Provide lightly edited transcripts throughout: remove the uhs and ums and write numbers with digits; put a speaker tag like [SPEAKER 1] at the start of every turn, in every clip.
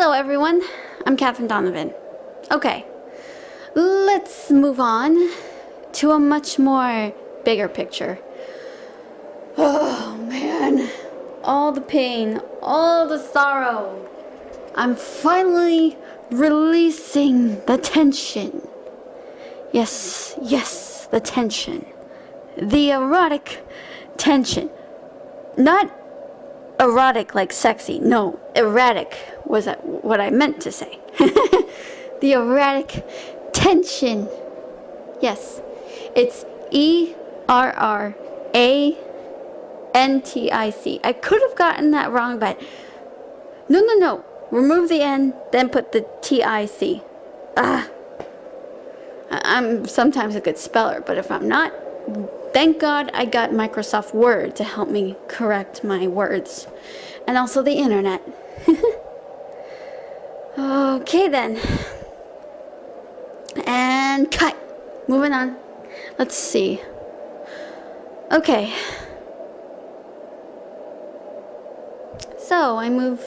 [SPEAKER 1] Hello everyone, I'm Catherine Donovan. Okay, let's move on to a much more bigger picture. Oh man, all the pain, all the sorrow. I'm finally releasing the tension. Yes, the tension. The erotic tension. Not erotic like sexy, no, erratic was what I meant to say. The erratic tension. Yes, it's ERRANTIC. I could have gotten that wrong, but no. Remove the N, then put the TIC. I'm sometimes a good speller, but if I'm not, thank God I got Microsoft Word to help me correct my words. And also the internet. Okay then. And cut. Moving on. Let's see. Okay. So I moved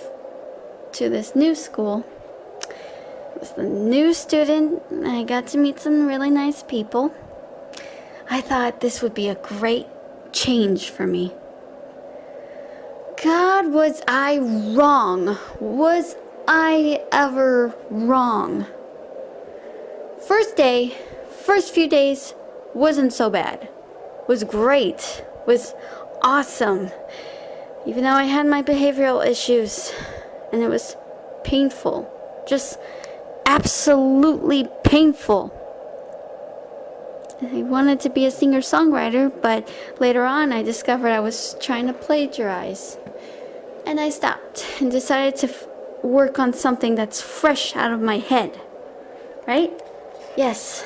[SPEAKER 1] to this new school. I was the new student. I got to meet some really nice people. I thought this would be a great change for me. God, was I wrong? Was I ever wrong? First few days wasn't so bad. Was great. Was awesome. Even though I had my behavioral issues. And it was painful. Just absolutely painful. I wanted to be a singer-songwriter, but later on I discovered I was trying to plagiarize. And I stopped and decided to work on something that's fresh out of my head. Right? Yes.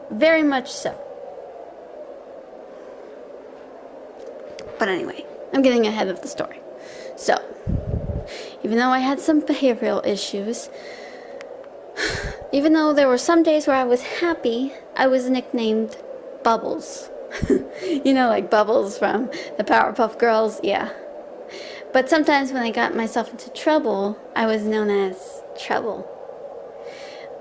[SPEAKER 1] Very much so. But anyway, I'm getting ahead of the story. So, even though I had some behavioral issues, even though there were some days where I was happy, I was nicknamed Bubbles. You know, like Bubbles from the Powerpuff Girls? Yeah. But sometimes when I got myself into trouble, I was known as Trouble.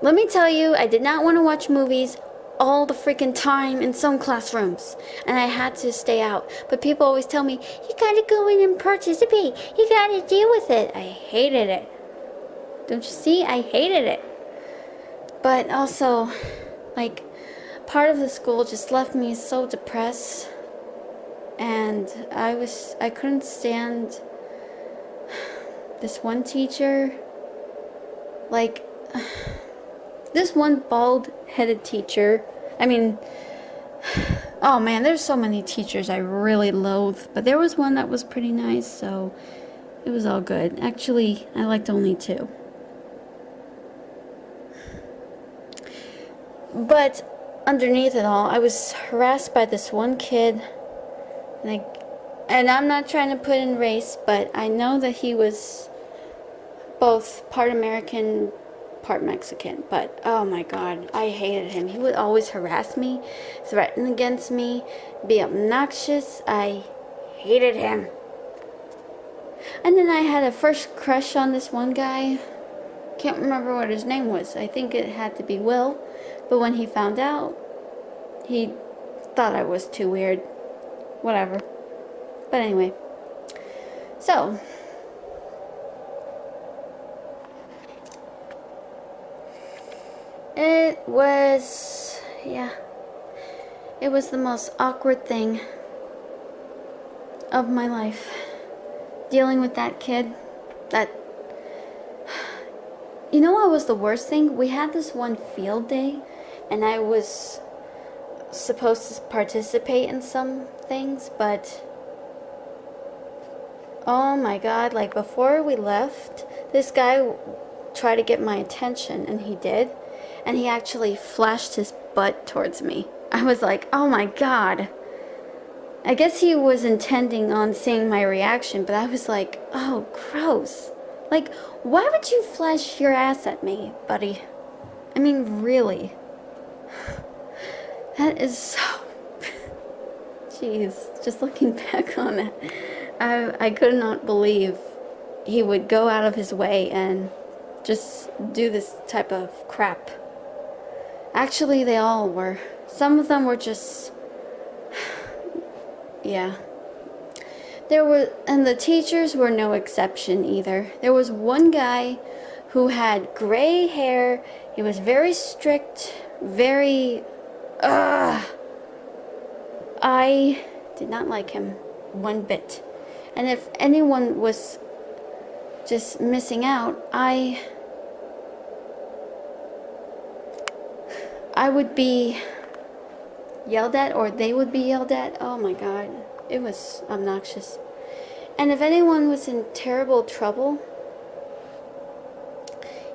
[SPEAKER 1] Let me tell you, I did not want to watch movies all the freaking time in some classrooms, and I had to stay out. But people always tell me, you gotta go in and participate. You gotta deal with it. I hated it. Don't you see? I hated it. But also, like, part of the school just left me so depressed, and I couldn't stand this one teacher. Like, this one bald-headed teacher. I mean, oh man, there's so many teachers I really loathe, but there was one that was pretty nice, so it was all good. Actually, I liked only two. But underneath it all, I was harassed by this one kid, and I'm not trying to put in race, but I know that he was both part American, part Mexican, but oh my God, I hated him. He would always harass me, threaten against me, be obnoxious. I hated him. And then I had a first crush on this one guy. Can't remember what his name was. I think it had to be Will, but when he found out, he thought I was too weird. Whatever. But anyway, so it was the most awkward thing of my life, dealing with that kid. You know what was the worst thing? We had this one field day, and I was supposed to participate in some things, but oh my God, like before we left, this guy tried to get my attention, and he did. And he actually flashed his butt towards me. I was like, oh my God. I guess he was intending on seeing my reaction, but I was like, oh, gross. Like, why would you flash your ass at me, buddy? I mean, really. That is so... Jeez, just looking back on it, I could not believe he would go out of his way and just do this type of crap. Actually, they all were. Some of them were just... yeah. And the teachers were no exception either. There was one guy who had gray hair. He was very strict, very... I did not like him one bit. And if anyone was just missing out, I would be yelled at, or they would be yelled at. Oh my God, it was obnoxious. And if anyone was in terrible trouble,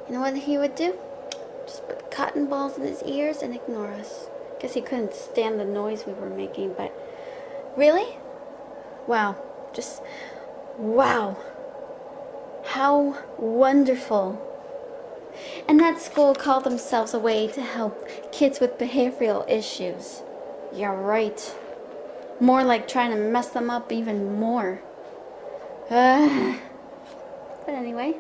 [SPEAKER 1] you know what he would do? Just put cotton balls in his ears and ignore us. Guess he couldn't stand the noise we were making, but really? Wow. Just wow. How wonderful. And that school called themselves a way to help kids with behavioral issues. Yeah, right. More like trying to mess them up even more. But anyway,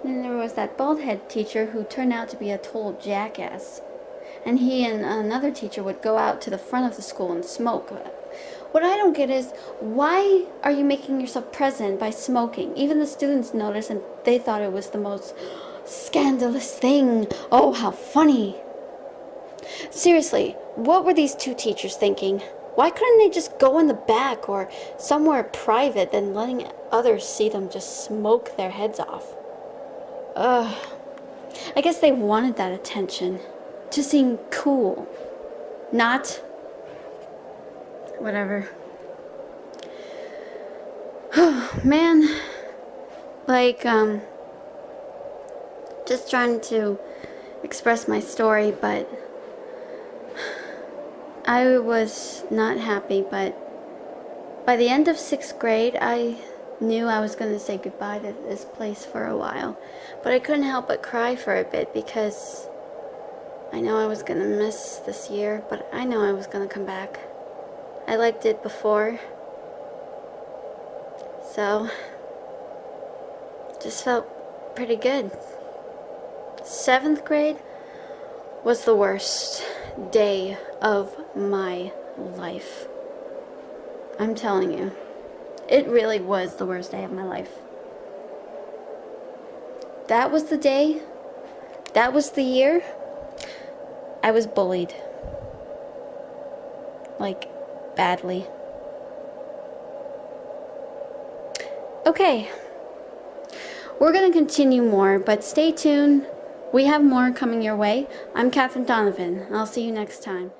[SPEAKER 1] then there was that bald-head teacher who turned out to be a total jackass. And he and another teacher would go out to the front of the school and smoke. What I don't get is, why are you making yourself present by smoking? Even the students noticed, and they thought it was the most scandalous thing. Oh, how funny. Seriously, what were these two teachers thinking? Why couldn't they just go in the back or somewhere private than letting others see them just smoke their heads off? I guess they wanted that attention to seem cool, not whatever. Man, like, just trying to express my story, but I was not happy. But by the end of 6th grade, I knew I was going to say goodbye to this place for a while, but I couldn't help but cry for a bit, because I know I was going to miss this year, but I know I was going to come back. I liked it before, so just felt pretty good. 7th grade was the worst day of my life. I'm telling you, it really was the worst day of my life. That was the day, that was the year I was bullied. Like, badly. Okay, we're going to continue more, but stay tuned. We have more coming your way. I'm Catherine Donovan. I'll see you next time.